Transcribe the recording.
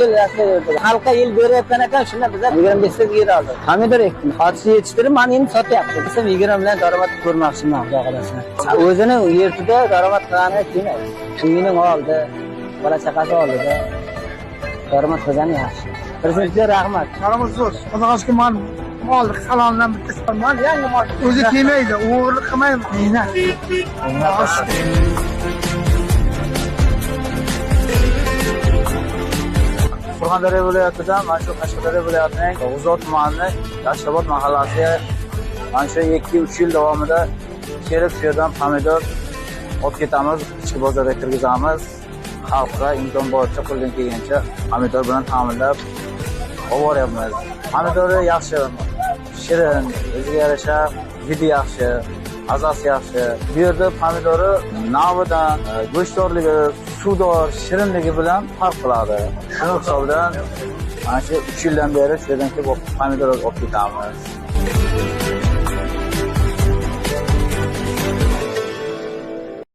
yil rasmiy xalqqa yil berayotgan ekan, shunda bizlar 25 ta yer oldik. Pomidor ekdim. Hozir yetishtirib, men endi sotyapman. Biz 20 bilan daromad ko'rmoqchiman, xudo xolasa. O'zini yertida daromad qilgani kelmaydi. Uyining oldi, bola chaqasi oldida daromad qilgani yaxshi. Prezidentga rahmat. Marhamat so'z. Qozog'ishga men molni salondan bitta chiqarman, yangi mol. O'zi kelmaydi, o'g'irlik qilmaydi. Mehnat. Surxondaryo viloyatidan, mana shu Qashqadaryo viloyatining G'uzor tumanining Yashnobod mahallasiga mana shu 2-3 yil davomida kelib shu yerdan pomidor olib ketamiz, ichki bozorga kirgizamiz. Xalqqa imkon boricha qo'ldan kelgancha pomidor bilan ta'minlab oboryapmiz. Pomidori yaxshi, shirin, o'ziga yarasha, hidi yaxshi, mazasi yaxshi. Bu yerda pomidori navidan, go'shtdorligi, suvdor, shirinligi bilan farq qiladi. Shuning hisobidan mana shu 3 yildan beri shu yerdan kelib pomidor olib ketamiz.